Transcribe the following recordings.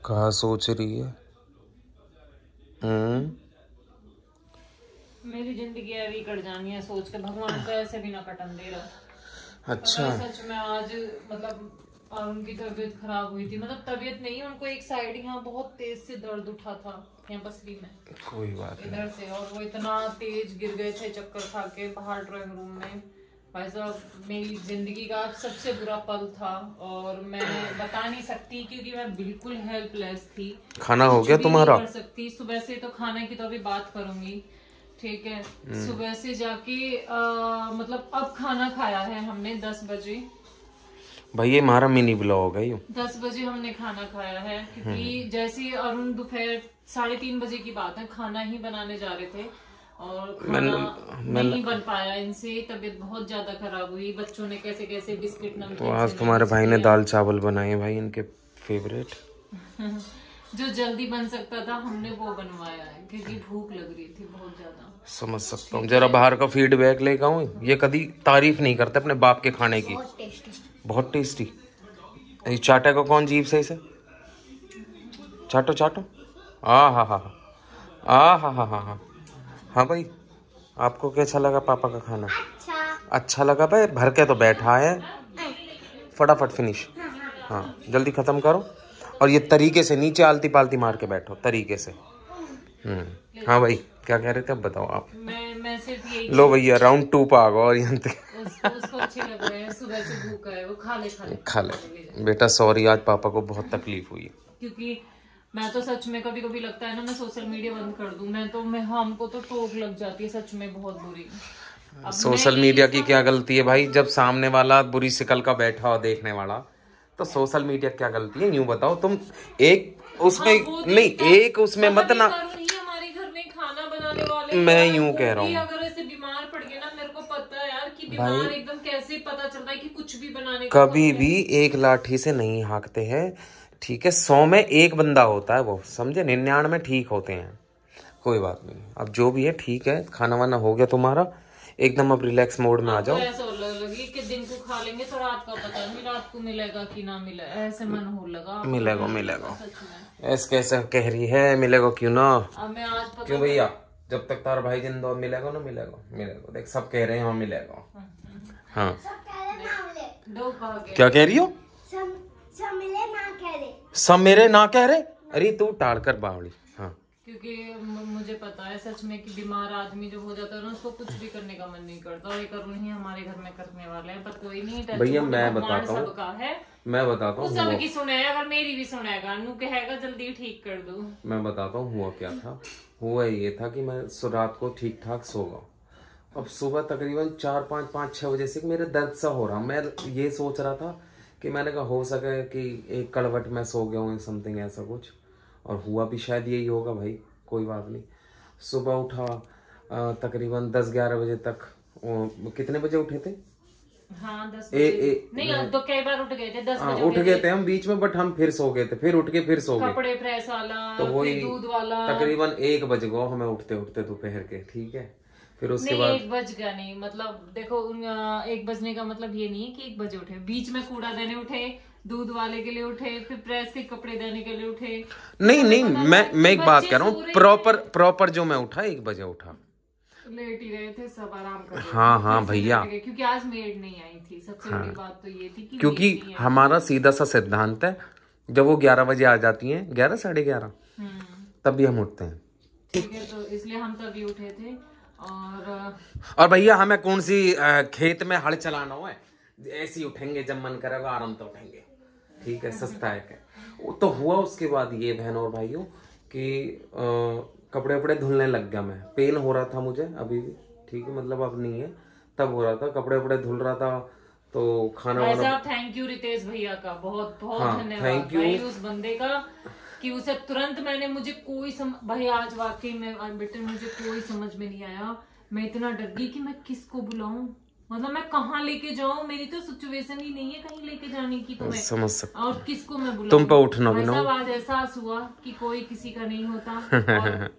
कहाँ सोच रही है? मेरी जिंदगी अभी कट जानी है सोच के, भगवान को ऐसे भी ना कटन दे रहा। अच्छा। सच में आज मतलब उनकी तबीयत खराब हुई थी, मतलब तबीयत नहीं, उनको एक साइड यहाँ बहुत तेज से दर्द उठा था, यहाँ पसली में। कोई बात नहीं। इधर से, और वो इतना तेज गिर गए थे चक्कर खा के बाहर ड्राइंग रूम में। भाई साहब मेरी जिंदगी का सबसे बुरा पल था, और मैं बता नहीं सकती क्योंकि मैं बिल्कुल हेल्पलेस थी। खाना हो गया तुम्हारा? कर सकती सुबह से, तो खाने की तो अभी बात करूंगी, ठीक है। सुबह से जाके मतलब अब खाना खाया है हमने 10 बजे। भाई ये हमारा मिनी ब्लॉग है, 10 बजे हमने खाना खाया है, क्योंकि जैसे अरुण दोपहर 3:30 बजे की बात है, खाना ही बनाने जा रहे थे और खाना नहीं बन पाया इनसे, तबीयत बहुत ज्यादा खराब हुई। बच्चों ने कैसे कैसे बिस्किट नमकीन तो आज तुम्हारे भाई ने दाल चावल बनाए भाई, इनके फेवरेट। जो जल्दी बन सकता था हमने वो बनवाया है, क्योंकि भूख लग रही थी बहुत ज्यादा। समझ सकता हूँ। जरा बाहर का फीडबैक लेकर आऊँ, ये कभी तारीफ नहीं करते अपने बाप के खाने की। बहुत टेस्टी। ये चाटे को कौन जीभ से इसे? चाटो चाटो। हाँ। हाँ भाई, आपको कैसा लगा पापा का खाना? अच्छा लगा भाई। भर के तो बैठा है, फटाफट फिनिश। हाँ जल्दी खत्म करो, और ये तरीके से नीचे आलती पालती मार के बैठो तरीके से। हाँ भाई क्या कह रहे थे, अब बताओ आप। मैं सिर्फ यही, लो भैया राउंड 2 पा गो, और यहाँ उसको अच्छे लग रहे हैं, सुबह से भूखा है वो, खा ले बेटा। सॉरी आज पापा को बहुत तकलीफ हुई, क्योंकि मैं तो सच में कभी कभी लगता है ना मैं सोशल मीडिया बंद कर दूं, हमको तो टोक लग जाती है सच में बहुत बुरी। सोशल मीडिया की क्या गलती है भाई? जब सामने वाला बुरी शिकल का बैठा हो देखने वाला, तो सोशल मीडिया क्या गलती है? यूं बताओ तुम। एक उसमें नहीं, एक उसमें मत ना। हमारे घर में खाना बनाने वाले, मैं यूं कह रहा हूँ, अगर ऐसे बीमार पड़ गए ना, मेरे को पता है यार कि बीमार एकदम कैसे पता चलता है कि कुछ भी बनाने का। कभी भी एक लाठी से नहीं हाँकते हैं, ठीक है। 100 में 1 बंदा होता है वो, समझे? 99 ठीक होते हैं। कोई बात नहीं, अब जो भी है ठीक है। खाना वाना हो गया तुम्हारा एकदम, अब रिलैक्स मोड में आ जाओ। ऐसा लगी कि दिन को खा लेंगे तो रात का पता नहीं रात को मिलेगा कि ना मिले, ऐसे मन हो लगा। मिलेगा ऐसे कैसे कह रही है? मिलेगा क्यों ना? अब मैं आज पता क्यों भैया, जब तक तारा भाई जिंदा मिलेगा ना, मिलेगा। देख सब कह रहे हैं हाँ मिलेगा। हाँ क्या कह रही हो? सब मेरे ना कह रहे। अरे तू टाल कर बावड़ी। हाँ क्योंकि मुझे पता है सच में कि बीमार आदमी जो हो जाता है ना, उसको कुछ भी करने का मन नहीं करता, और ये करुण ही हमारे घर में करने वाले हैं। पर कोई नहीं, भैया मैं बताता हूँ, सबकी सुने, अगर मेरी भी सुनेगा नू कहेगा जल्दी ठीक कर दो। मैं बताता हूँ हुआ क्या था। हुआ ये था कि मैं रात को ठीक ठाक सो गया। अब सुबह तकरीबन 4, 5, 5, 6 बजे से मेरे दर्द सा हो रहा। मैं ये सोच रहा था कि मैंने कहा हो सके कि एक कड़वट में सो गया हूँ, समथिंग ऐसा कुछ, और हुआ भी शायद यही होगा भाई। कोई बात नहीं। सुबह उठा तकरीबन 10-11 बजे तक। कितने बजे उठे थे? हाँ 10 बजे। नहीं अब तो कई बार उठ गए थे 10 बजे उठ गए थे हम बीच में, बट हम फिर सो गए थे, फिर उठ के फिर सो गए। कपड़े प्रेस वाला, तो वही दूध वाला, तकरीबन 1 बज गया हमें उठते उठते दोपहर के, ठीक है। फिर उसके बाद 1 बज गया नहीं, मतलब देखो 1 बजने का मतलब ये नहीं है कि 1 बजे उठे, बीच में कूड़ा देने उठे, दूध वाले के लिए उठे, फिर प्रेस के कपड़े देने के लिए उठे। नहीं मैं एक बात कह रहा हूँ, प्रॉपर जो मैं उठा 1 बजे उठा। लेट ही रहे थे सब, आराम कर रहे थे। हाँ भैया, क्योंकि आज मेड नहीं आई थी, सबसे बड़ी बात तो ये थी कि क्योंकि हमारा सीधा सा सिद्धांत है, जब वो 11 बजे आ जाती हैं, 11 साढ़े 11, तब भी हम उठते हैं, ठीक है। तो इसलिए हम तभी उठे थे। और भैया हमें कौन सी खेत में हल चलाना हो है, ऐसे ही उठेंगे जब मन करेगा, आराम तो उठेंगे, ठीक है। सस्ता है क्या? तो हुआ उसके बाद ये बहनों और भाइयों कि कपड़े वपड़े धुलने लग गया मैं। पेन हो रहा था मुझे अभी भी, ठीक है, मतलब अब नहीं है, तब हो रहा था। कपड़े वपड़े धुल रहा था, तो खाना वाना। थैंक यू रितेश भैया का, बहुत बहुत धन्यवाद थैंक यू उस बंदे का, कि उसे तुरंत मुझे कोई भाई आज वाकई में बेटे मुझे कोई समझ में नहीं आया। मैं इतना डर गई कि मैं किसको बुलाऊं, मतलब मैं कहाँ लेके जाऊं, मेरी तो सिचुएशन ही नहीं है कहीं लेके जाने की। तो मैं समझ सकता, और किसको मैं बुलाऊं? तुम पे उठना भी ना। आज एहसास हुआ कि कोई किसी का नहीं होता, और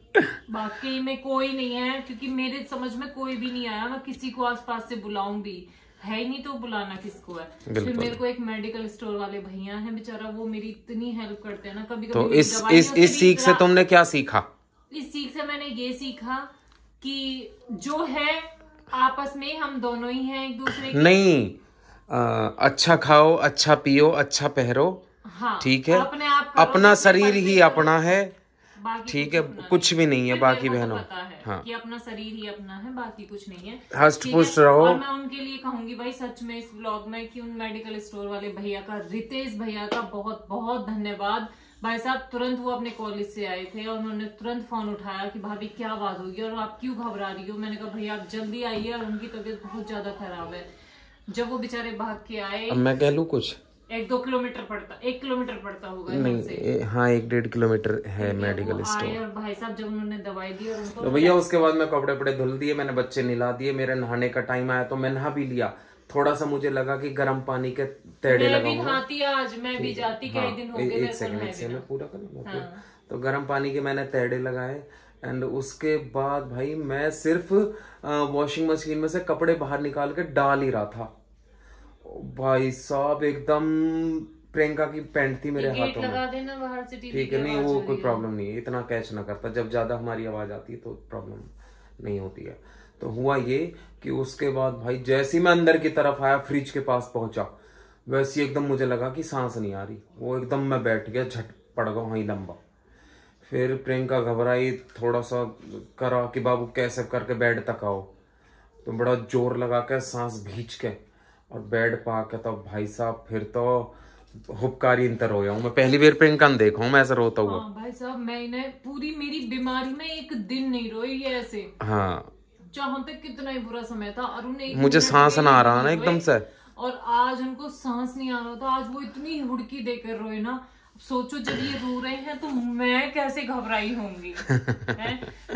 बाकी में कोई नहीं है, क्योंकि मेरे समझ में कोई भी नहीं आया, मैं किसी को आसपास से बुलाऊं भी। है ही नहीं तो बुलाना किसको है। फिर मेरे को एक मेडिकल स्टोर वाले भैया हैं, बेचारा वो मेरी इतनी हेल्प करते हैं ना, कभी कभी। तो इस सीख से तुमने क्या सीखा? इस सीख से मैंने ये सीखा कि जो है आपस में हम दोनों ही हैं एक दूसरे के। नहीं, अच्छा खाओ, अच्छा पियो, अच्छा पहरो, हाँ, ठीक है, अपने आप अपना शरीर ही अपना है, ठीक है, कुछ कुछ भी नहीं है बाकी बहनों। पता है हाँ, कि अपना शरीर ही अपना है, बाकी कुछ नहीं है। हष्ट पुष्ट रहो। और मैं उनके लिए कहूंगी भाई सच में इस व्लॉग में कि उन मेडिकल स्टोर वाले भैया का, रितेश भैया का बहुत बहुत धन्यवाद। भाई साहब तुरंत वो अपने कॉलेज से आए थे और उन्होंने तुरंत फोन उठाया कि भाभी क्या बात होगी और आप क्यों घबरा रही हो। मैंने कहा भैया आप जल्दी आइए और उनकी तबीयत बहुत ज्यादा खराब है। जब वो बेचारे भाग के आए, अब मैं कह लूं कुछ, 1 किलोमीटर पड़ता होगा नहीं, हाँ 1-1.5 किलोमीटर है मेडिकल स्टोर। और भाई साहब जब उन्होंने दवाई दी और उनको तो भैया उसके बाद मैं कपड़े वपड़े धुल दिए, मैंने बच्चे नहला दिए, मेरे नहाने का टाइम आया तो मैं नहा भी लिया। थोड़ा सा मुझे लगा कि गर्म पानी के तेड़े लगाऊंगा। आज मैं भी जाती कई दिन हो गए। एक सेकंड से मैं पूरा करूंगा। तो गर्म पानी के मैंने तेड़े लगाए एंड उसके बाद भाई मैं सिर्फ वॉशिंग मशीन में से कपड़े बाहर निकाल के डाल ही रहा था। भाई साहब एकदम प्रियंका की पैंट थी मेरे हाथों में। लगा देना बाहर से, ठीक है, नहीं वो कोई प्रॉब्लम नहीं है, इतना कैच ना करता। जब ज्यादा हमारी आवाज आती है तो प्रॉब्लम नहीं होती है। तो हुआ ये कि उसके बाद भाई जैसे ही मैं अंदर की तरफ आया, फ्रिज के पास पहुंचा, वैसे एकदम मुझे लगा कि सांस नहीं आ रही। वो एकदम मैं बैठ गया, झट पड़ गया वहीं लंबा। फिर प्रियंका घबराई, थोड़ा सा करा कि बाबू कैसे करके बेड तक आओ, तो बड़ा जोर लगा के सांस भींच के और बेड पा के, तब भाई साहब फिर तो हुबकारी इंतर हो गया हूँ मैं। पहली बार प्रियंका देखा हूँ मैं ऐसा रोता हुआ। भाई साहब मैंने पूरी मेरी बीमारी में एक दिन नहीं रोई है ऐसे। हाँ, चाहूं तक कितना ही बुरा समय था, अरुण मुझे सांस ना आ रहा ना एकदम से, और आज उनको सांस नहीं आ रहा था। आज वो इतनी हुड़की देकर रोए ना, सोचो जब ये रो रहे हैं तो मैं कैसे घबराई होंगी।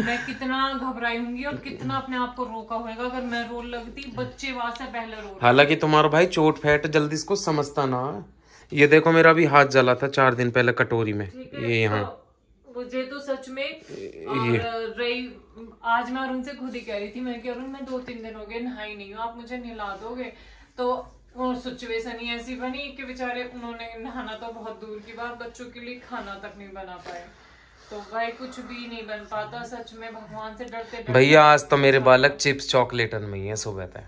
मैं कितना घबराई होंगी और कितना अपने आप को रोका होगा अगर मैं रो लगती। बच्चे वहां से पहले रो। हालांकि तुम्हारा भाई चोट फैट जल्दी इसको समझता ना। ये देखो मेरा भी हाथ जला था 4 दिन पहले कटोरी में, ये यहाँ। मुझे तो सच में रही, आज मैं अरुण से खुद ही कह रही थी, मैं कि अरुण मैं 2-3 दिन हो गए नहाई नहीं हूँ, आप मुझे नहला दोगे। तो वो सिचुएशन ही ऐसी बनी कि बेचारे उन्होंने नहाना तो बहुत दूर की बात, बच्चों के लिए खाना तक नहीं बना पाए। तो भाई कुछ भी नहीं बन पाता सच में, भगवान से डरते। भैया आज तो मेरे बालक चिप्स चॉकलेटन में ही है सुबह तक।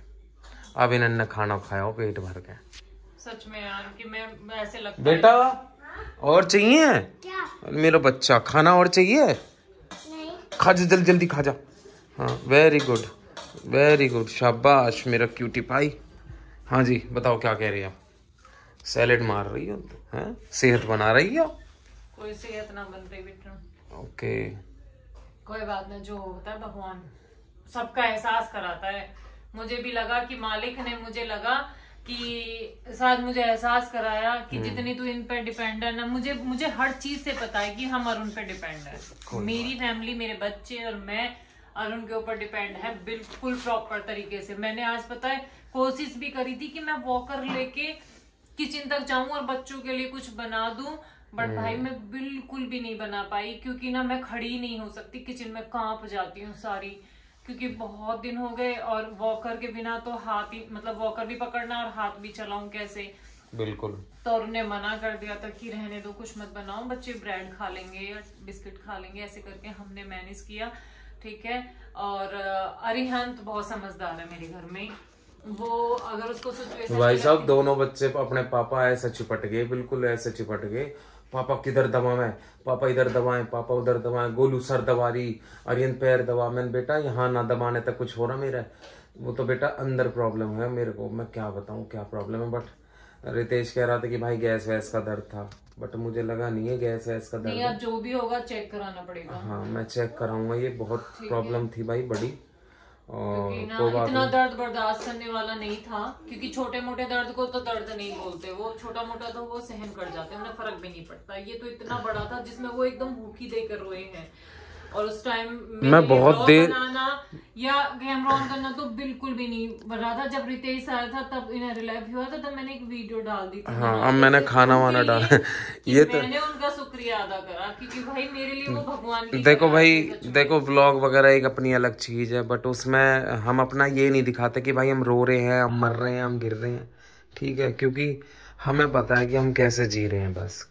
अब इन्होंने खाना खाया पेट भर के। सच में यार कि मैं ऐसे लगता बेटा और चाहिए क्या? मेरा बच्चा खाना और चाहिए? नहीं। खा जा जल्दी जल्दी खा जा। हाँ वेरी गुड शाबाश मेरा क्यूटी पाई। हाँ जी बताओ क्या कह रही है? सैलेड मार रही हो हैं? सेहत बना रही हो? कोई सेहत ना बन रही बेटा। ओके कोई बात नहीं, जो होता है भगवान सबका एहसास कराता है। मुझे भी लगा कि मालिक ने, मुझे लगा कि शायद मुझे एहसास कराया कि जितनी तू इन पे डिपेंड है ना, मुझे हर चीज से पता है कि हम अरुण पे डिपेंड है। मेरी फैमिली, मेरे बच्चे और मैं अरुण के ऊपर डिपेंड है बिल्कुल प्रॉपर तरीके से। मैंने आज पता है कोशिश भी करी थी कि मैं वॉकर लेके किचन तक जाऊं और बच्चों के लिए कुछ बना दूं, बट भाई मैं बिल्कुल भी नहीं बना पाई क्योंकि ना मैं खड़ी नहीं हो सकती किचन में, कांप जाती हूँ सारी, क्योंकि बहुत दिन हो गए और वॉकर के बिना तो हाथ ही, मतलब वॉकर भी पकड़ना और हाथ भी चलाऊं कैसे। बिल्कुल। तो उन्होंने मना कर दिया था कि रहने दो, कुछ मत बनाओ, बच्चे ब्रेड खा लेंगे या बिस्किट खा लेंगे, ऐसे करके हमने मैनेज किया। ठीक है। और अरिहंत बहुत समझदार है मेरे घर में, वो अगर उसको सिचुएशन, भाई साहब दोनों बच्चे अपने पापा ऐसे चिपट गए, बिल्कुल ऐसे चिपट गए, पापा किधर दबाएं, पापा इधर दबाएं, पापा उधर दबाएं, गोलू सर दबा रही, अरिहंत पैर दबा। मैंने बेटा यहाँ ना दबाने तक कुछ हो रहा मेरा, वो तो बेटा अंदर प्रॉब्लम है मेरे को, मैं क्या बताऊं क्या प्रॉब्लम है। बट रितेश कह रहा था कि भाई गैस वैस का दर्द था, बट मुझे लगा नहीं है गैस वैस का दर्द। नहीं, अब जो भी होगा चेक कराना पड़ेगा। हाँ मैं चेक कराऊंगा, ये बहुत प्रॉब्लम थी भाई बड़ी, और इतना दर्द बर्दाश्त करने वाला नहीं था, क्योंकि छोटे मोटे दर्द को तो दर्द नहीं बोलते, वो छोटा मोटा तो वो सहन कर जाते हैं, उन्हें फर्क भी नहीं पड़ता। ये तो इतना बड़ा था जिसमें वो एकदम भूखी देकर रोए हैं। और उस टाइम मैं बहुत देर बनाना या कैमरा ऑन करना तो बिल्कुल भी नहीं बन रहा था। जब रितेश आया था तब इन्हें रिलाइव हुआ था, तब मैंने एक वीडियो डाल दी थी। हाँ, अब मैंने खाना वाना डाला ये तो मैंने उनका शुक्रिया अदा करा, क्योंकि भाई मेरे लिए वो भगवान की देखो भाई, देखो व्लॉग वगैरह एक अपनी अलग चीज है, बट उसमें हम अपना ये नहीं दिखाते कि भाई हम रो रहे हैं, हम मर रहे हैं, हम गिर रहे हैं, ठीक है, क्योंकि हमें पता है कि हम कैसे जी रहे हैं बस।